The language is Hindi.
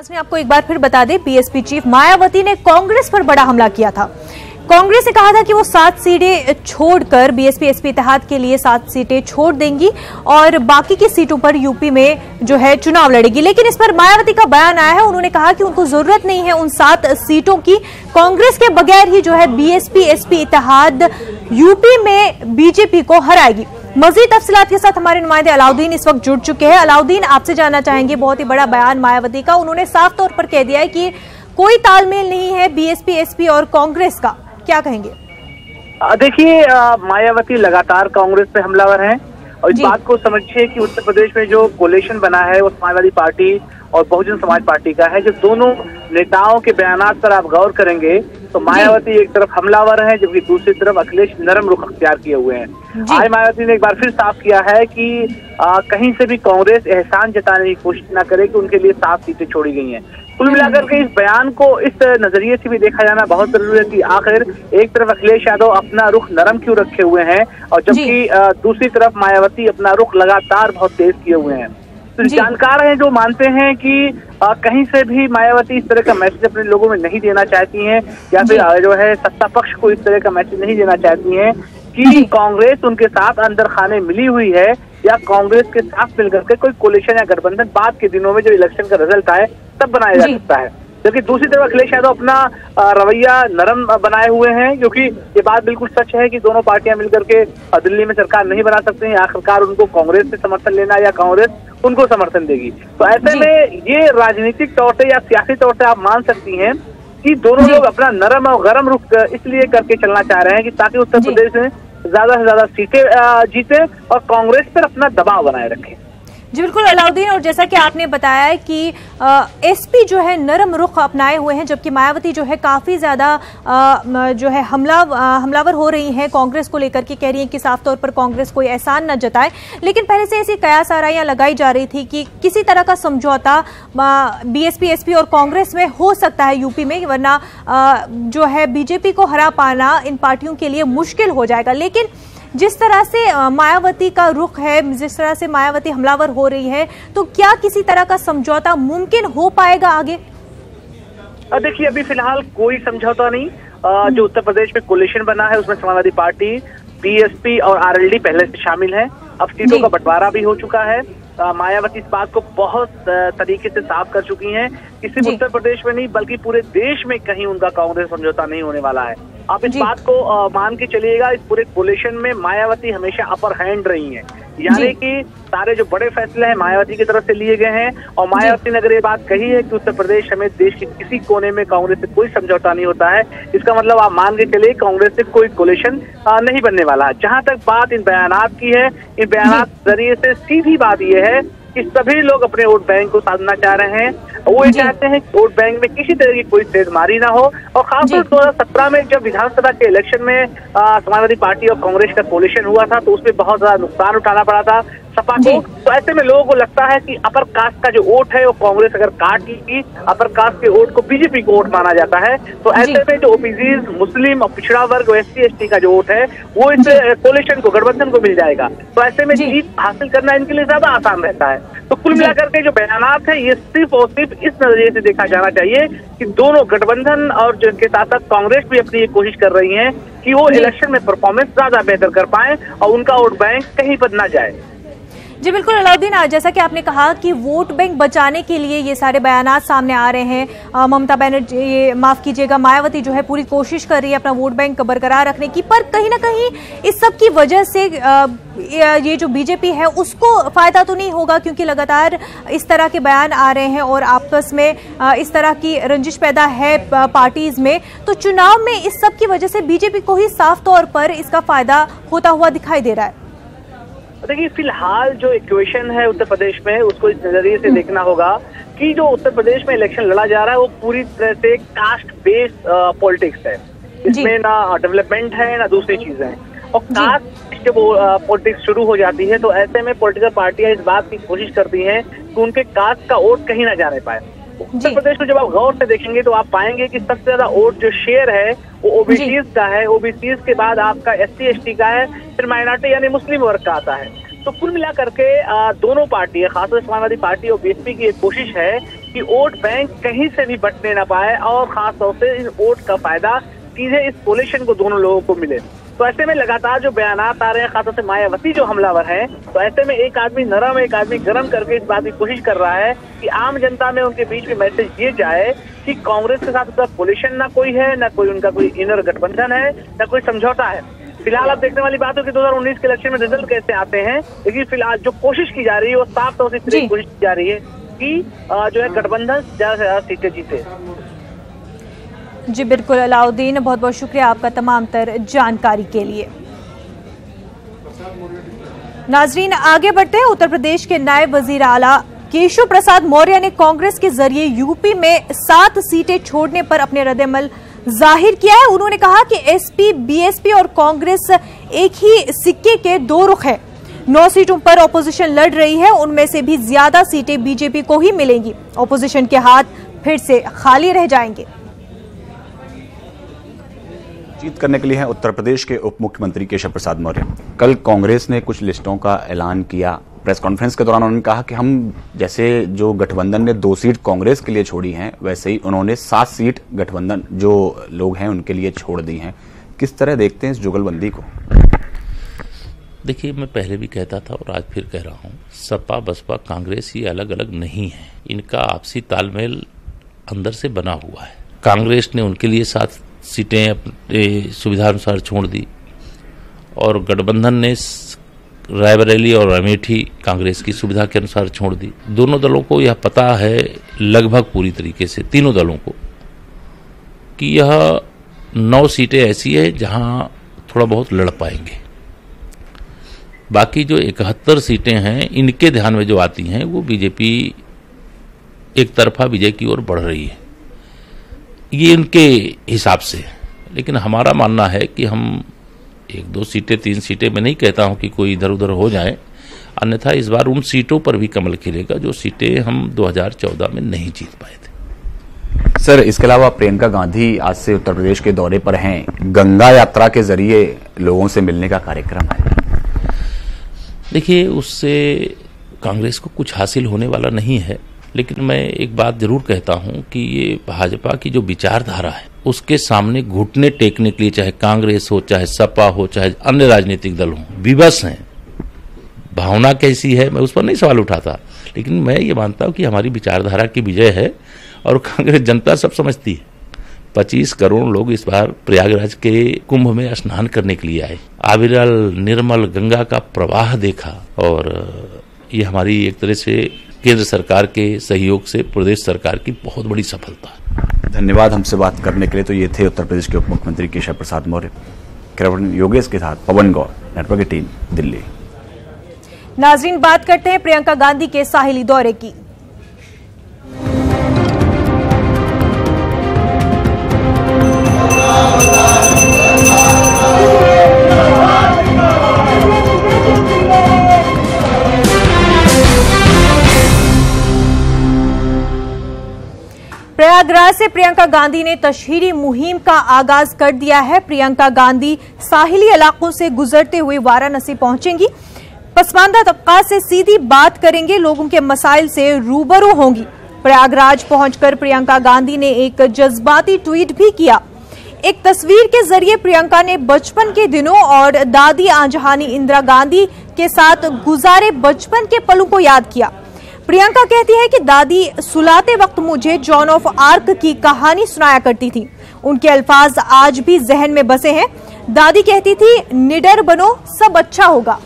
नाज़रीन, आपको एक बार फिर बता दें, बीएसपी चीफ मायावती ने कांग्रेस पर बड़ा हमला किया था। कांग्रेस ने कहा था कि वो 7 सीटें छोड़कर बीएसपी एसपी इत्तेहाद के लिए 7 सीटें छोड़ देंगी और बाकी की सीटों पर यूपी में जो है चुनाव लड़ेगी। लेकिन इस पर मायावती का बयान आया है, उन्होंने कहा कि उनको जरूरत नहीं है उन 7 सीटों की, कांग्रेस के बगैर ही जो है बीएसपी एसपी इत्तेहाद यूपी में बीजेपी को हराएगी। मजीद तफसीलात के साथ हमारे नुमाइंदे अलाउद्दीन इस वक्त जुड़ चुके हैं। अलाउद्दीन, आपसे जानना चाहेंगे, बहुत ही बड़ा बयान मायावती का, उन्होंने साफ तौर पर कह दिया है कि कोई तालमेल नहीं है बीएसपी एसपी और कांग्रेस का, क्या कहेंगे? देखिए, मायावती लगातार कांग्रेस पे हमलावर हैं और इस बात को समझिए कि उत्तर प्रदेश में जो कोलिशन बना है वो समाजवादी पार्टी और बहुजन समाज पार्टी का है। जो दोनों नेताओं के बयानात पर आप गौर करेंगे तो मायावती एक तरफ हमलावर हैं जबकि दूसरी तरफ अखिलेश नरम रुख अख्तियार किए हुए हैं। आज मायावती ने एक बार फिर साफ किया है कि कहीं से भी कांग्रेस एहसान जताने की कोशिश न करे कि उनके लिए 7 सीटें छोड़ी गई हैं। कुल मिलाकर के इस बयान को इस नजरिए से भी देखा जाना बहुत जरूरी है कि आखिर एक तरफ अखिलेश यादव अपना रुख नरम क्यों रखे हुए हैं और जबकि दूसरी तरफ मायावती अपना रुख लगातार बहुत तेज किए हुए हैं। तो जानकार हैं जो मानते हैं कि कहीं से भी मायावती इस तरह का मैसेज अपने लोगों में नहीं देना चाहती हैं या फिर जो है सत्ता पक्ष को इस तरह का मैसेज नहीं देना चाहती हैं कि कांग्रेस उनके साथ अंदर खाने मिली हुई है या कांग्रेस के साथ मिलकर के कोई कोलिशन या गठबंधन बाद के दिनों में जो इलेक्शन का रिजल्ट आए तब बनाया जा सकता है। जबकि दूसरी तरफ अखिलेश यादव अपना रवैया नरम बनाए हुए हैं, क्योंकि ये बात बिल्कुल सच है कि दोनों पार्टियां मिलकर के दिल्ली में सरकार नहीं बना सकती हैं। आखिरकार उनको कांग्रेस से समर्थन लेना या कांग्रेस उनको समर्थन देगी। तो ऐसे में ये राजनीतिक तौर से या सियासी तौर से आप मान सकती हैं कि दोनों लोग अपना नरम और गरम रुख इसलिए करके चलना चाह रहे हैं कि ताकि उत्तर प्रदेश में ज्यादा से ज्यादा सीटें जीते और कांग्रेस पर अपना दबाव बनाए रखें। जी बिल्कुल अलाउद्दीन, और जैसा कि आपने बताया है कि एसपी जो है नरम रुख अपनाए हुए हैं जबकि मायावती जो है काफ़ी ज़्यादा जो है हमलावर हो रही हैं कांग्रेस को लेकर के, कह रही हैं कि साफ तौर पर कांग्रेस कोई एहसान न जताए। लेकिन पहले से ऐसी कयास आराइयां लगाई जा रही थी कि किसी तरह का समझौता बीएसपी एसपी और कांग्रेस में हो सकता है यूपी में, वरना जो है बीजेपी को हरा पाना इन पार्टियों के लिए मुश्किल हो जाएगा। लेकिन जिस तरह से मायावती का रुख है, जिस तरह से मायावती हमलावर हो रही है, तो क्या किसी तरह का समझौता मुमकिन हो पाएगा आगे? देखिए, अभी फिलहाल कोई समझौता नहीं। जो उत्तर प्रदेश में कोलिशन बना है उसमें समाजवादी पार्टी, बीएसपी और आरएलडी पहले से शामिल है। अब सीटों का बंटवारा भी हो चुका है। मायावती इस बात को बहुत तरीके से साफ कर चुकी हैं कि सिर्फ उत्तर प्रदेश में नहीं बल्कि पूरे देश में कहीं उनका कांग्रेस समझौता नहीं होने वाला है। आप इस बात को मान के चलिएगा, इस पूरे कोलिशन में मायावती हमेशा अपर हैंड रही हैं, यानी कि सारे जो बड़े फैसले हैं मायावती की तरफ से लिए गए हैं। और मायावती ने अगर ये बात कही है कि उत्तर प्रदेश समेत देश के किसी कोने में कांग्रेस से कोई समझौता नहीं होता है, इसका मतलब आप मान के चलिए कांग्रेस से कोई कोलिशन नहीं बनने वाला है। जहां तक बात इन बयानात की है, इन बयानात जरिए से सीधी बात यह है कि सभी लोग अपने वोट बैंक को साधना चाह रहे हैं। वो ये चाहते हैं कि वोट बैंक में किसी तरह की कोई तेजमारी ना हो। और खासतौर 2017 में जब विधानसभा के इलेक्शन में समाजवादी पार्टी और कांग्रेस का कोलिशन हुआ था तो उसमें बहुत ज्यादा नुकसान उठाना पड़ा था सपा को। तो ऐसे में लोगों को लगता है कि अपर कास्ट का जो वोट है वो कांग्रेस अगर काट लेगी, अपर कास्ट के वोट को बीजेपी को वोट माना जाता है। तो ऐसे में जो ओबीसीज, मुस्लिम और पिछड़ा वर्ग और एससी एसटी का जो वोट है वो इस कोलिशन को, गठबंधन को मिल जाएगा। तो ऐसे में जीत हासिल करना इनके लिए ज्यादा आसान रहता है। तो कुल मिलाकर के जो बयानात है ये सिर्फ और सिर्फ इस नजरिए से देखा जाना चाहिए कि दोनों गठबंधन और जिनके साथ साथ कांग्रेस भी अपनी ये कोशिश कर रही है कि वो इलेक्शन में परफॉर्मेंस ज्यादा बेहतर कर पाए और उनका वोट बैंक कहीं पर न जाए। जी बिल्कुल अलाउद्दीन, जैसा कि आपने कहा कि वोट बैंक बचाने के लिए ये सारे बयानात सामने आ रहे हैं। ममता बनर्जी, ये माफ कीजिएगा, मायावती जो है पूरी कोशिश कर रही है अपना वोट बैंक बरकरार रखने की, पर कहीं ना कहीं इस सब की वजह से ये जो बीजेपी है उसको फायदा तो नहीं होगा, क्योंकि लगातार इस तरह के बयान आ रहे हैं और आपस में इस तरह की रंजिश पैदा है पार्टीज में। तो चुनाव में इस सब की वजह से बीजेपी को ही साफ तौर पर इसका फायदा होता हुआ दिखाई दे रहा है। देखिए, फिलहाल जो इक्वेशन है उत्तर प्रदेश में उसको इस नजरिए से देखना होगा कि जो उत्तर प्रदेश में इलेक्शन लड़ा जा रहा है वो पूरी तरह से कास्ट बेस्ड पॉलिटिक्स है। इसमें ना डेवलपमेंट है ना दूसरी चीजें हैं। और कास्ट जब पॉलिटिक्स शुरू हो जाती है तो ऐसे में पॉलिटिकल पार्टियां इस बात की कोशिश करती हैं कि उनके कास्ट का वोट कहीं ना जाने पाए। उत्तर प्रदेश में जब आप गौर से देखेंगे तो आप पाएंगे कि सबसे ज्यादा वोट जो शेयर है वो ओबीसीज का है। ओबीसीज के बाद आपका एससी एसटी का है, फिर माइनॉरिटी यानी मुस्लिम वर्ग का आता है। तो कुल मिला करके दोनों पार्टी, खासतौर से समाजवादी पार्टी और बीएसपी की एक कोशिश है कि वोट बैंक कहीं से भी बंटने ना पाए और खासतौर से इस वोट का फायदा सीधे इस कोलिशन को दोनों लोगों को मिले। तो ऐसे में लगातार जो बयानात आ रहे हैं, खासतौर से मायावती जो हमलावर हैं, तो ऐसे में एक आदमी नरम एक आदमी गरम करके इस बात की कोशिश कर रहा है कि आम जनता में उनके बीच में मैसेज ये जाए कि कांग्रेस के साथ उनका कोलिशन ना कोई है, ना कोई उनका कोई इनर गठबंधन है, ना कोई समझौता है। फिलहाल अब देखने वाली बात है कि 2019 के इलेक्शन में रिजल्ट कैसे आते हैं, लेकिन फिलहाल जो कोशिश की जा रही है वो साफ तौर से कोशिश की जा रही है कि जो है गठबंधन ज्यादा से ज्यादा सीटें जीते। जी बिल्कुल अलाउद्दीन, बहुत बहुत शुक्रिया आपका तमाम तर जानकारी के लिए। नाजरीन आगे बढ़ते हैं। उत्तर प्रदेश के नायब वजीर आला केशव प्रसाद मौर्य ने कांग्रेस के जरिए यूपी में 7 सीटें छोड़ने पर अपने रद्द-ए-अमल जाहिर किया है। उन्होंने कहा कि एसपी, बीएसपी और कांग्रेस एक ही सिक्के के 2 रुख हैं। 9 सीटों पर ऑपोजिशन लड़ रही है, उनमें से भी ज्यादा सीटें बीजेपी को ही मिलेंगी। ऑपोजिशन के हाथ फिर से खाली रह जाएंगे। जीत करने के लिए हैं उत्तर प्रदेश के उप मुख्यमंत्री केशव प्रसाद मौर्य। कल कांग्रेस ने कुछ लिस्टों का ऐलान किया। प्रेस कॉन्फ्रेंस के दौरान उन्होंने कहा कि हम जैसे जो गठबंधन ने 2 सीट कांग्रेस के लिए छोड़ी हैं, वैसे ही उन्होंने 7 सीट गठबंधन जो लोग हैं उनके लिए छोड़ दी हैं। किस तरह देखते हैं इस जुगलबंदी को? देखिए, मैं पहले भी कहता था और आज फिर कह रहा हूं, सपा बसपा कांग्रेस ये अलग अलग नहीं है, इनका आपसी तालमेल अंदर से बना हुआ है। कांग्रेस ने उनके लिए 7 सीटें अपने सुविधा अनुसार छोड़ दी और गठबंधन ने रायबरेली और अमेठी कांग्रेस की सुविधा के अनुसार छोड़ दी। दोनों दलों को यह पता है लगभग पूरी तरीके से, तीनों दलों को, कि यह 9 सीटें ऐसी है जहां थोड़ा बहुत लड़ पाएंगे। बाकी जो 71 सीटें हैं, इनके ध्यान में जो आती हैं वो बीजेपी एक तरफा विजय की ओर बढ़ रही है, ये इनके हिसाब से। लेकिन हमारा मानना है कि हम 1-2 सीटें 3 सीटें, मैं नहीं कहता हूं कि कोई इधर उधर हो जाए, अन्यथा इस बार उन सीटों पर भी कमल खिलेगा जो सीटें हम 2014 में नहीं जीत पाए थे। सर, इसके अलावा प्रियंका गांधी आज से उत्तर प्रदेश के दौरे पर हैं। गंगा यात्रा के जरिए लोगों से मिलने का कार्यक्रम है। देखिए, उससे कांग्रेस को कुछ हासिल होने वाला नहीं है, लेकिन मैं एक बात जरूर कहता हूं कि ये भाजपा की जो विचारधारा है उसके सामने घुटने टेकने के लिए, चाहे कांग्रेस हो, चाहे सपा हो, चाहे अन्य राजनीतिक दल हो, विवश हैं। भावना कैसी है मैं उस पर नहीं सवाल उठाता, लेकिन मैं ये मानता हूं कि हमारी विचारधारा की विजय है और कांग्रेस जनता सब समझती है। 25 करोड़ लोग इस बार प्रयागराज के कुंभ में स्नान करने के लिए आए, अविरल निर्मल गंगा का प्रवाह देखा और ये हमारी एक तरह से केंद्र सरकार के सहयोग से प्रदेश सरकार की बहुत बड़ी सफलता है। धन्यवाद हमसे बात करने के लिए। तो ये थे उत्तर प्रदेश के उप मुख्यमंत्री केशव प्रसाद मौर्य। कैमरामैन योगेश के साथ पवन गौर, नेटवर्क 18 दिल्ली। नाजरीन, बात करते हैं प्रियंका गांधी के साहिली दौरे की। प्रयागराज से प्रियंका गांधी ने तशहीरी मुहिम का आगाज कर दिया है। प्रियंका गांधी साहिली इलाकों से गुजरते हुए वाराणसी पहुंचेंगी, पसमानदा तबका से सीधी बात करेंगे, लोगों के मसाइल से रूबरू होंगी। प्रयागराज पहुंचकर प्रियंका गांधी ने एक जज्बाती ट्वीट भी किया। एक तस्वीर के जरिए प्रियंका ने बचपन के दिनों और दादी आंजहानी इंदिरा गांधी के साथ गुजारे बचपन के पलों को याद किया। प्रियंका कहती है कि दादी सुलाते वक्त मुझे जॉन ऑफ आर्क की कहानी सुनाया करती थी। उनके अल्फाज आज भी जहन में बसे हैं। दादी कहती थी, निडर बनो, सब अच्छा होगा।